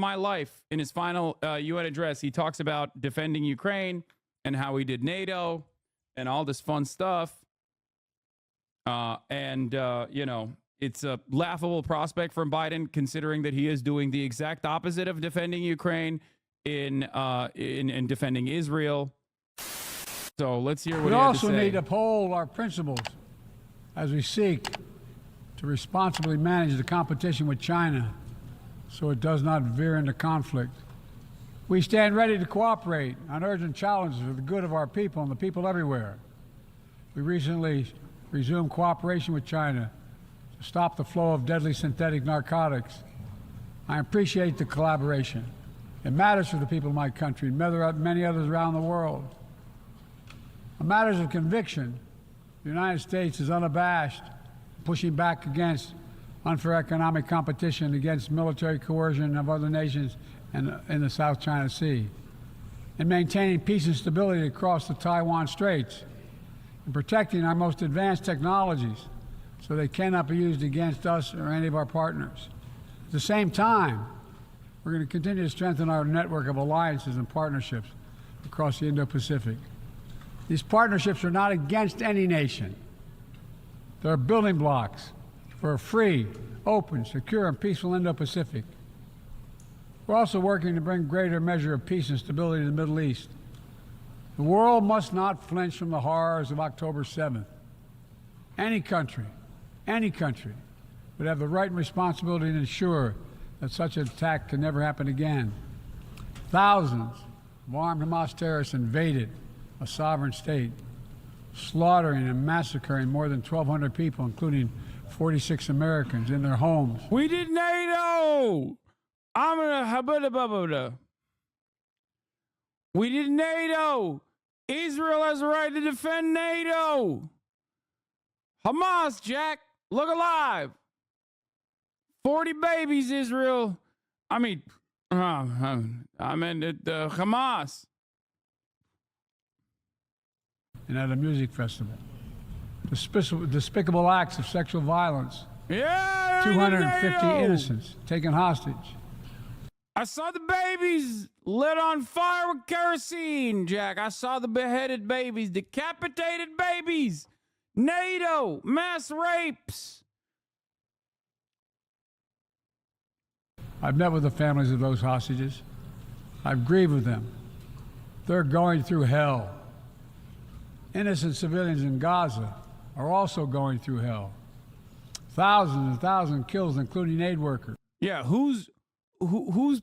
my life. In his final UN address, he talks about defending Ukraine and how he did NATO and all this fun stuff. You know, it's a laughable prospect from Biden, considering that he is doing the exact opposite of defending Ukraine in defending Israel. So let's hear what he had to say. We also need to uphold our principles as we seek to responsibly manage the competition with China so it does not veer into conflict. We stand ready to cooperate on urgent challenges for the good of our people and the people everywhere. We recently resumed cooperation with China to stop the flow of deadly synthetic narcotics. I appreciate the collaboration. It matters for the people of my country and many others around the world. On matters of conviction, the United States is unabashed, pushing back against unfair economic competition, against military coercion of other nations in the South China Sea, and maintaining peace and stability across the Taiwan Straits, and protecting our most advanced technologies so they cannot be used against us or any of our partners. At the same time, we're going to continue to strengthen our network of alliances and partnerships across the Indo-Pacific. These partnerships are not against any nation. They're building blocks for a free, open, secure, and peaceful Indo-Pacific. We're also working to bring greater measure of peace and stability to the Middle East. The world must not flinch from the horrors of October 7th. Any country would have the right and responsibility to ensure that such an attack can never happen again. Thousands of armed Hamas terrorists invaded a sovereign state, slaughtering and massacring more than 1,200 people, including 46 Americans in their homes. We did NATO! We did NATO! Israel has a right to defend NATO! Hamas, Jack, look alive! 40 babies, Israel. The Hamas. And at a music festival. Despicable acts of sexual violence. Yeah, 250 innocents taken hostage. I saw the babies lit on fire with kerosene, Jack. I saw the beheaded babies, decapitated babies. NATO, mass rapes. I've met with the families of those hostages. I've grieved with them. They're going through hell. Innocent civilians in Gaza are also going through hell. Thousands and thousands kills, including aid workers. Yeah, who's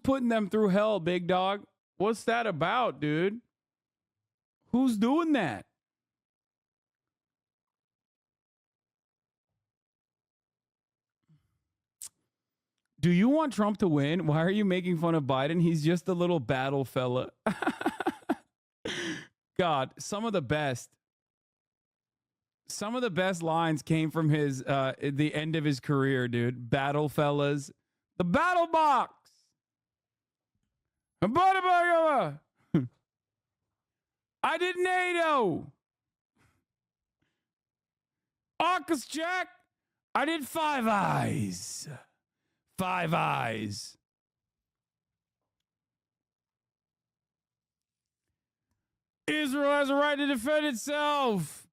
putting them through hell, big dog? What's that about, dude? Who's doing that? Do you want Trump to win? Why are you making fun of Biden? He's just a little battle fella. God, some of the best lines came from his at the end of his career, dude. Battle fellas. The battle box. I did NATO. AUKUS, Jack. I did Five Eyes. Five Eyes. Israel has a right to defend itself,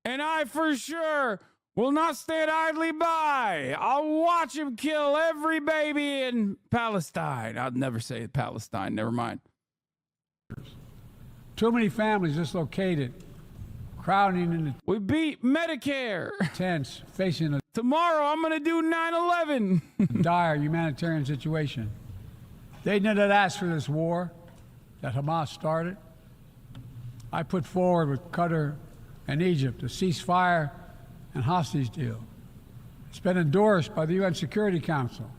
and I for sure will not stand idly by. I'll watch him kill every baby in Palestine. I'll never say Palestine. Never mind. Too many families dislocated, crowding in the We beat Medicare. tents, facing a Tomorrow I'm going to do 9/11. dire humanitarian situation. They did not ask for this war that Hamas started. I put forward with Qatar and Egypt a ceasefire and hostage deal. It's been endorsed by the UN Security Council.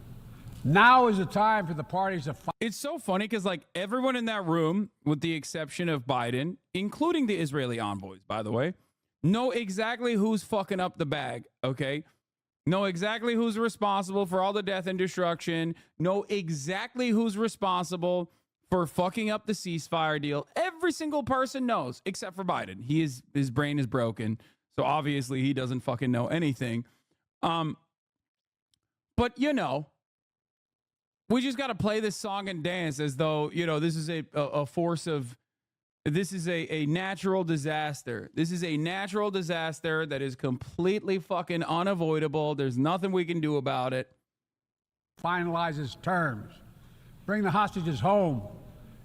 Now is the time for the parties to fight. It's so funny because, like, everyone in that room, with the exception of Biden, including the Israeli envoys, by the way, know exactly who's fucking up the bag, okay? Know exactly who's responsible for all the death and destruction. Know exactly who's responsible for fucking up the ceasefire deal. Every single person knows, except for Biden. His brain is broken, so obviously he doesn't fucking know anything. But, you know, 'cause, like, everyone in that room, with the exception of Biden, including the Israeli envoys, by the way, know exactly who's responsible for all the death and destruction. Know exactly who's responsible for all the death and destruction. Every single person knows, except for Biden. His brain is broken, so obviously he doesn't fucking know anything. We just got to play this song and dance as though, you know, this is a force of, this is a natural disaster. This is a natural disaster that is completely fucking unavoidable. There's nothing we can do about it. Finalizes terms. Bring the hostages home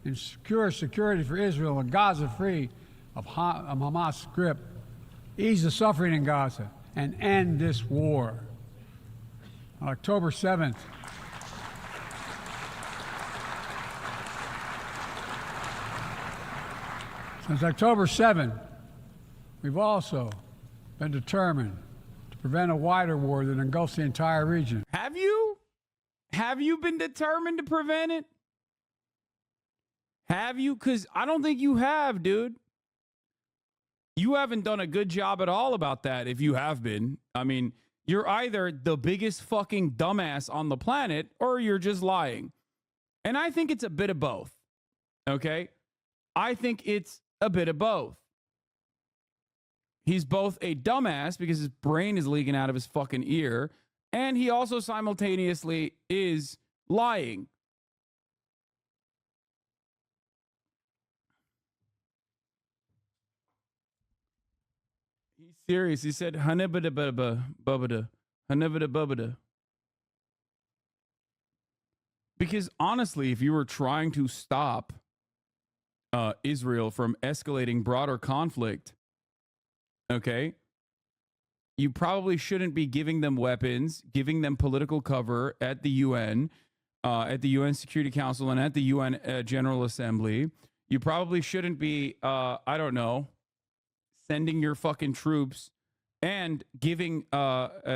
and secure security for Israel and Gaza free of Hamas grip. Ease the suffering in Gaza and end this war. On October 7th, since October 7th, we've also been determined to prevent a wider war that engulfs the entire region. Have you? Have you been determined to prevent it? Have you? Because I don't think you have, dude. You haven't done a good job at all about that if you have been. I mean, you're either the biggest fucking dumbass on the planet or you're just lying. And I think it's a bit of both. Okay? I think it's a bit of both. He's both a dumbass because his brain is leaking out of his fucking ear, and he also simultaneously is lying. He's serious. He said, "Hanibada hanibada." Because honestly, if you were trying to stop Israel from escalating broader conflict, okay, you probably shouldn't be giving them weapons, giving them political cover at the UN Security Council, and at the UN General Assembly. You probably shouldn't be, I don't know, sending your fucking troops and giving,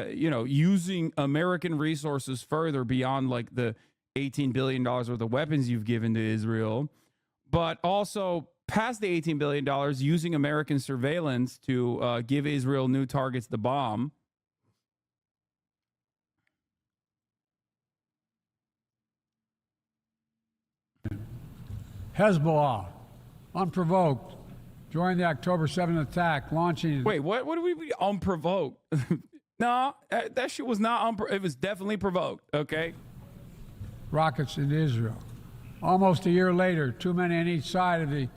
using American resources further beyond like the $18 billion worth of weapons you've given to Israel, but also past the $18 billion using American surveillance to give Israel new targets to bomb. Hezbollah, unprovoked, joined the October 7th attack, launching... Wait, what do we unprovoked? No, that shit was not it was definitely provoked, okay? Rockets into Israel. Almost a year later, too many on each side of the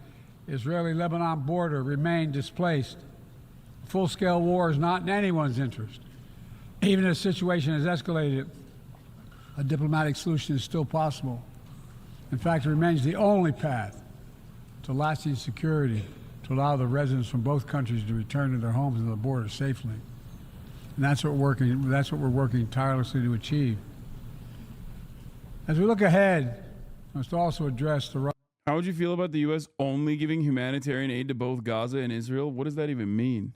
Israeli-Lebanon border remain displaced. Full-scale war is not in anyone's interest. Even if the situation has escalated, a diplomatic solution is still possible. In fact, it remains the only path to lasting security to allow the residents from both countries to return to their homes and the border safely. And that's what we're working tirelessly to achieve. As we look ahead, we must also address the... How would you feel about the U.S. only giving humanitarian aid to both Gaza and Israel? What does that even mean?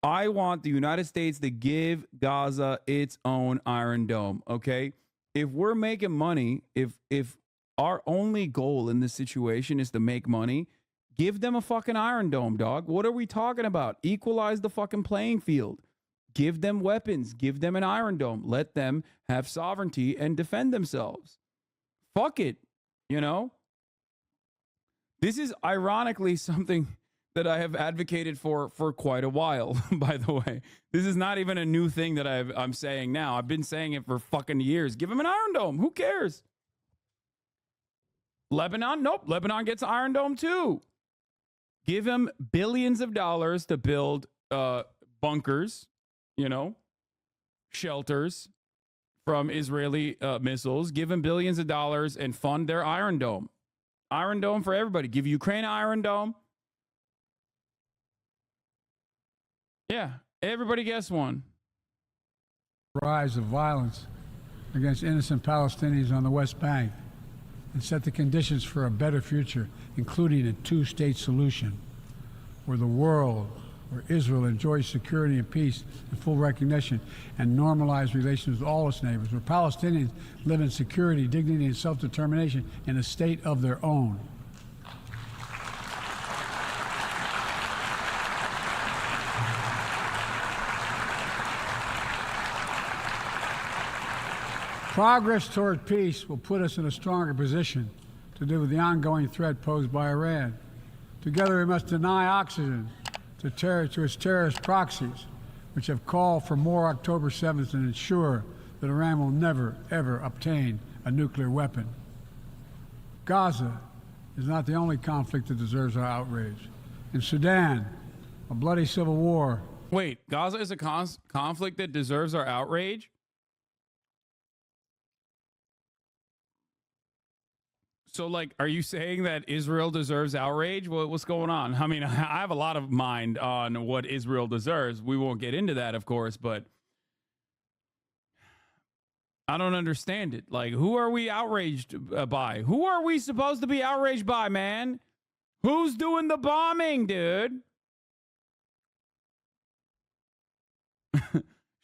I want the United States to give Gaza its own Iron Dome, okay? If we're making money, if our only goal in this situation is to make money, give them a fucking Iron Dome, dog. What are we talking about? Equalize the fucking playing field. Give them weapons. Give them an Iron Dome. Let them have sovereignty and defend themselves. Fuck it, you know? This is ironically something that I have advocated for quite a while, by the way. This is not even a new thing that I'm saying now. I've been saying it for fucking years. Give them an Iron Dome. Who cares? Lebanon? Nope. Lebanon gets an Iron Dome too. Give them billions of dollars to build bunkers, you know, shelters from Israeli missiles. Give them billions of dollars and fund their Iron Dome. Iron Dome for everybody. Give Ukraine an Iron Dome. Yeah, everybody gets one. Rise of violence against innocent Palestinians on the West Bank and set the conditions for a better future, including a two-state solution where Israel enjoys security and peace and full recognition and normalized relations with all its neighbors, where Palestinians live in security, dignity, and self-determination in a state of their own. Progress toward peace will put us in a stronger position to deal with the ongoing threat posed by Iran. Together, we must deny oxygen to its terrorist proxies, which have called for more October 7th, and ensure that Iran will never, ever obtain a nuclear weapon. Gaza is not the only conflict that deserves our outrage. In Sudan, a bloody civil war. Wait, Gaza is a conflict that deserves our outrage? So, like, are you saying that Israel deserves outrage? What's going on? I mean, I have a lot of mind on what Israel deserves. We won't get into that, of course, but I don't understand it. Like, who are we outraged by? Who are we supposed to be outraged by, man? Who's doing the bombing, dude?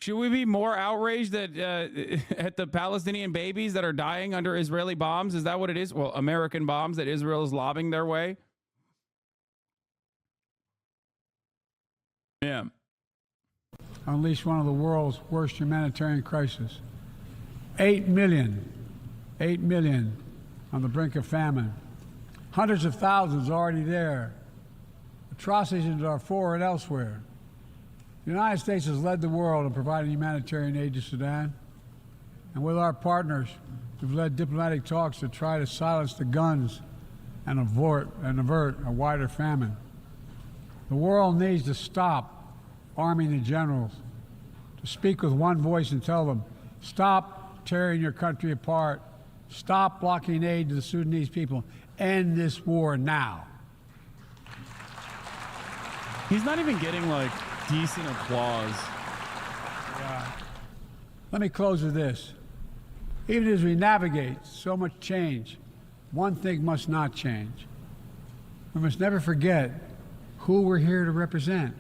Should we be more outraged that at the Palestinian babies that are dying under Israeli bombs? Is that what it is? Well, American bombs that Israel is lobbing their way? Yeah. Unleash one of the world's worst humanitarian crises. 8 million on the brink of famine. Hundreds of thousands already there. Atrocities in Darfur and elsewhere. The United States has led the world in providing humanitarian aid to Sudan. And with our partners, we've led diplomatic talks to try to silence the guns and avert a wider famine. The world needs to stop arming the generals, to speak with one voice and tell them, stop tearing your country apart, stop blocking aid to the Sudanese people, end this war now. He's not even getting, like, decent applause. Yeah. Let me close with this. Even as we navigate so much change, one thing must not change. We must never forget who we're here to represent.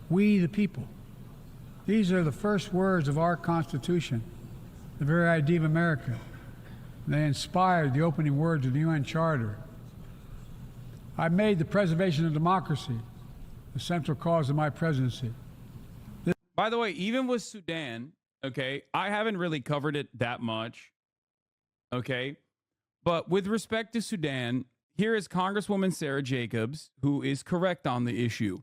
We, the people. These are the first words of our Constitution, the very idea of America. They inspired the opening words of the UN Charter. I made the preservation of democracy the central cause of my presidency. By the way, even with Sudan, okay, I haven't really covered it that much, okay? But with respect to Sudan, here is Congresswoman Sarah Jacobs, who is correct on the issue,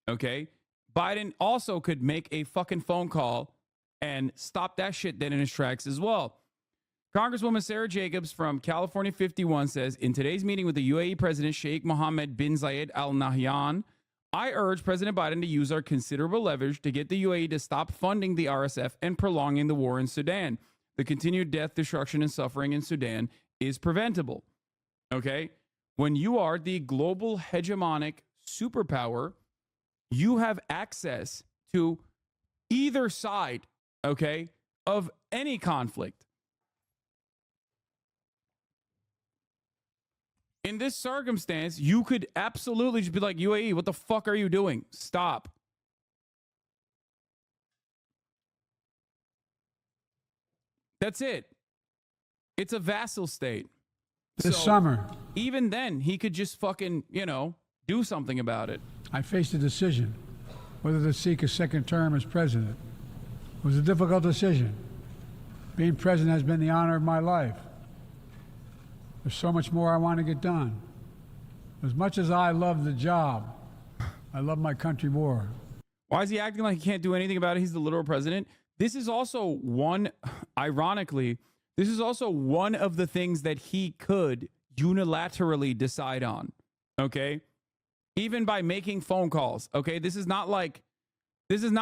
okay? Biden also could make a fucking phone call and stop that shit dead in its tracks as well. Congresswoman Sarah Jacobs from California 51 says, in today's meeting with the UAE President Sheikh Mohammed bin Zayed Al Nahyan, I urge President Biden to use our considerable leverage to get the UAE to stop funding the RSF and prolonging the war in Sudan. The continued death, destruction, and suffering in Sudan is preventable. Okay? When you are the global hegemonic superpower, you have access to either side, okay, of any conflict. In this circumstance, you could absolutely just be like, UAE, what the fuck are you doing? Stop. That's it. It's a vassal state. This summer, even then, he could just fucking, do something about it. I faced a decision whether to seek a second term as president. It was a difficult decision. Being president has been the honor of my life. There's so much more I want to get done. As much as I love the job, I love my country more. Why is he acting like he can't do anything about it? He's the literal president. This is also ironically, this is also one of the things that he could unilaterally decide on, okay? Even by making phone calls, okay? This is not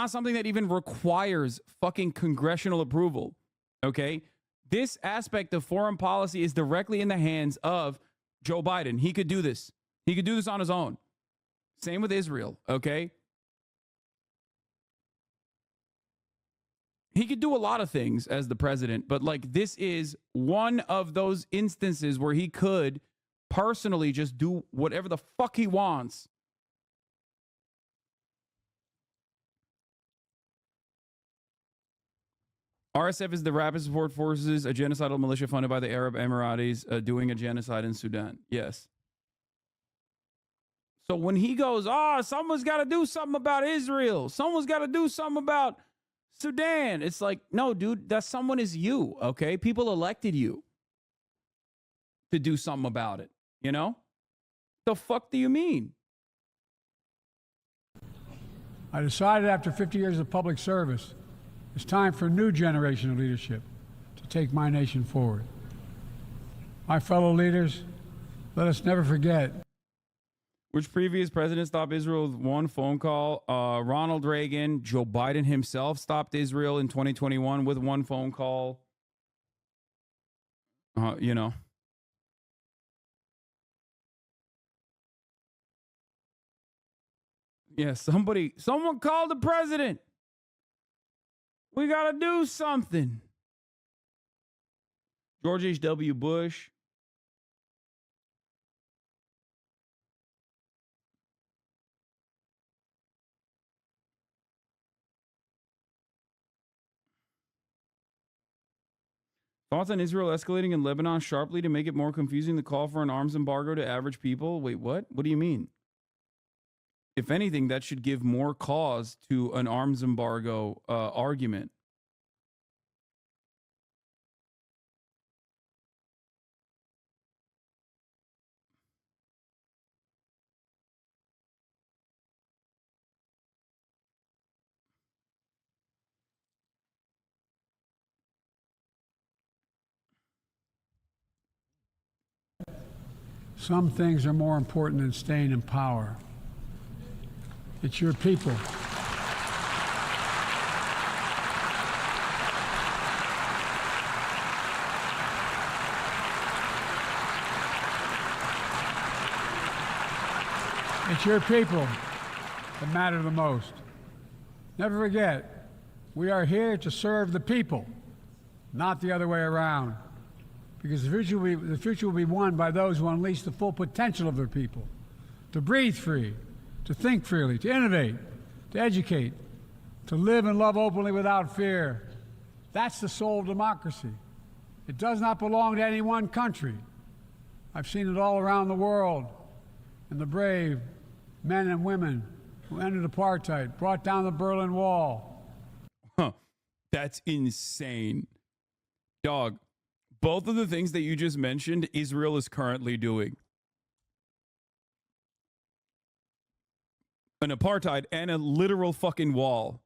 something that even requires fucking congressional approval, okay? This aspect of foreign policy is directly in the hands of Joe Biden. He could do this. He could do this on his own. Same with Israel, okay? He could do a lot of things as the president, but like this is one of those instances where he could personally just do whatever the fuck he wants. RSF is the Rapid Support Forces, a genocidal militia funded by the Arab Emiratis doing a genocide in Sudan. Yes. So when he goes, someone's got to do something about Israel. Someone's got to do something about Sudan. It's like, no, dude, that someone is you, okay? People elected you to do something about it, you know? The fuck do you mean? I decided after 50 years of public service, It's time for a new generation of leadership to take my nation forward. My fellow leaders, let us never forget. Which previous president stopped Israel with one phone call? Ronald Reagan. Joe Biden himself stopped Israel in 2021 with one phone call. You know. Yeah, someone called the president. We got to do something. George H.W. Bush. Thoughts on Israel escalating in Lebanon sharply to make it more confusing to call for an arms embargo to average people? Wait, what? What do you mean? If anything, that should give more cause to an arms embargo argument. Some things are more important than staying in power. It's your people. It's your people that matter the most. Never forget, we are here to serve the people, not the other way around. Because the future will be won by those who unleash the full potential of their people, to breathe free, to think freely, to innovate, to educate, to live and love openly without fear. That's the soul of democracy. It does not belong to any one country. I've seen it all around the world, and the brave men and women who ended apartheid, brought down the Berlin Wall. Huh. That's insane. Dog. Both of the things that you just mentioned, Israel is currently doing. An apartheid and a literal fucking wall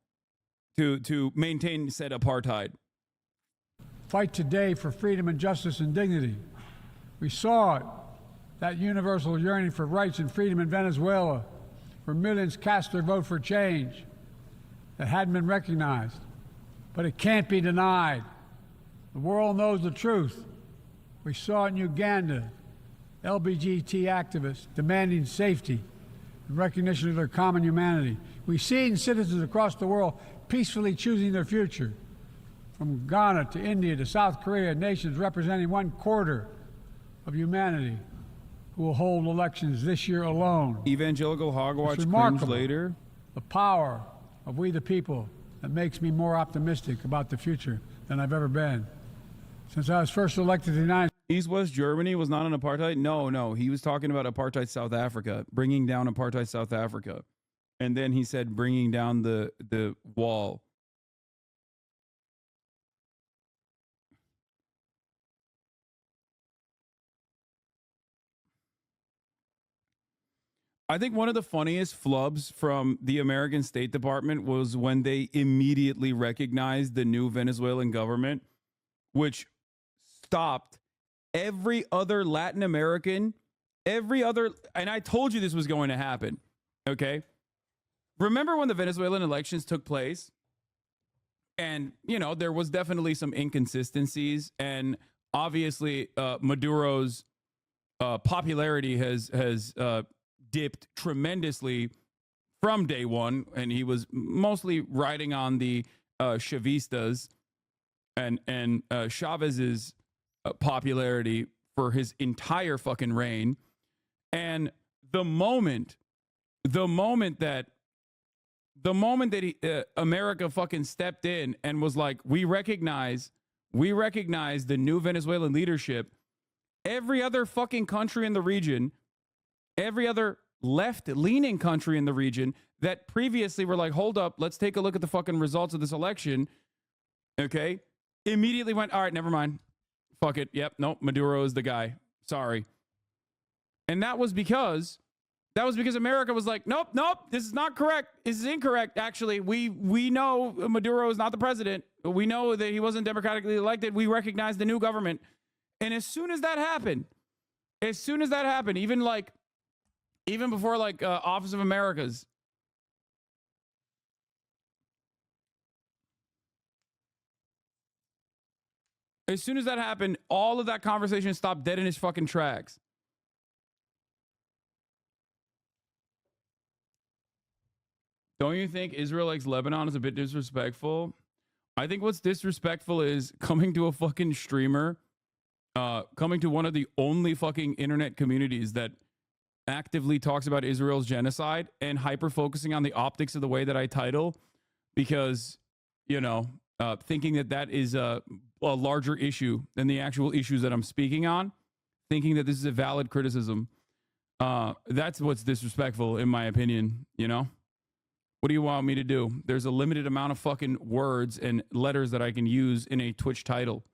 to maintain said apartheid. Fight today for freedom and justice and dignity. We saw it, that universal yearning for rights and freedom in Venezuela, where millions cast their vote for change that hadn't been recognized. But it can't be denied. The world knows the truth. We saw it in Uganda, LGBT activists demanding safety and recognition of their common humanity. We see it in citizens across the world peacefully choosing their future. From Ghana to India to South Korea, nations representing 1/4 of humanity who will hold elections this year alone. Evangelical hogwatch cringe later. The power of we the people that makes me more optimistic about the future than I've ever been. Since I was first elected to the United States. East-West Germany was not an apartheid? No. He was talking about apartheid South Africa, bringing down apartheid South Africa. And then he said bringing down the wall. I think one of the funniest flubs from the American State Department was when they immediately recognized the new Venezuelan government, which stopped every other Latin American, and I told you this was going to happen, okay? Remember when the Venezuelan elections took place? And, you know, there was definitely some inconsistencies, and obviously Maduro's popularity has dipped tremendously from day one, and he was mostly riding on the Chavistas and Chavez's popularity for his entire fucking reign. And the moment that America fucking stepped in and was like, we recognize the new Venezuelan leadership, every other fucking country in the region, every other left-leaning country in the region that previously were like, hold up, let's take a look at the fucking results of this election, okay, immediately went, all right, never mind. Fuck it. Yep. Nope. Maduro is the guy. Sorry. And that was because That was because America was like, nope, this is not correct. This is incorrect. Actually, we know Maduro is not the president. We know that he wasn't democratically elected. We recognize the new government. And as soon as that happened, even before Office of Americas, as soon as that happened, all of that conversation stopped dead in its fucking tracks. Don't you think Israel likes Lebanon is a bit disrespectful? I think what's disrespectful is coming to a fucking streamer, coming to one of the only fucking internet communities that actively talks about Israel's genocide and hyper focusing on the optics of the way that I title, because, thinking that is a larger issue than the actual issues that I'm speaking on, thinking that this is a valid criticism. That's what's disrespectful, in my opinion, What do you want me to do? There's a limited amount of fucking words and letters that I can use in a Twitch title.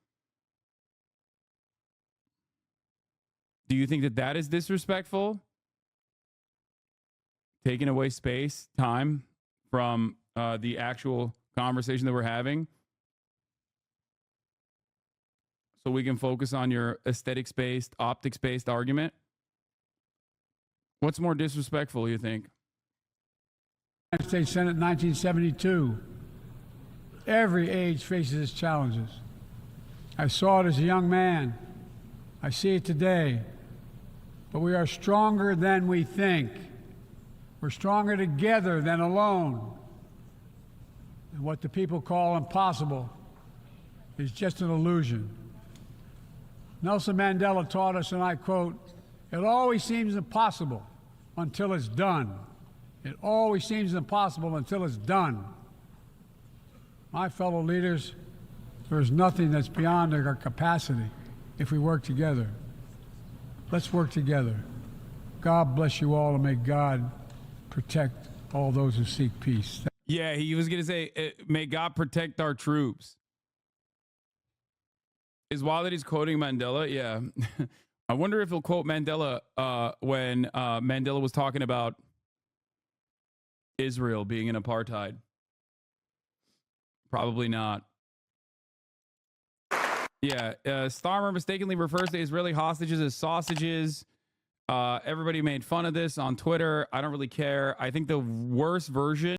Do you think that is disrespectful? Taking away space, time from the actual conversation that we're having so we can focus on your aesthetics-based, optics-based argument? What's more disrespectful, you think? United States Senate 1972. Every age faces its challenges. I saw it as a young man. I see it today. But we are stronger than we think. We're stronger together than alone. And what the people call impossible is just an illusion. Nelson Mandela taught us, and I quote, "It always seems impossible until it's done. It always seems impossible until it's done." My fellow leaders, there is nothing that's beyond our capacity if we work together. Let's work together. God bless you all, and may God protect all those who seek peace. Yeah, he was going to say, may God protect our troops. Is wild that he's quoting Mandela? Yeah. I wonder if he'll quote Mandela when Mandela was talking about Israel being in apartheid. Probably not. Yeah, Starmer mistakenly refers to Israeli hostages as sausages. Everybody made fun of this on Twitter. I don't really care. I think the worst version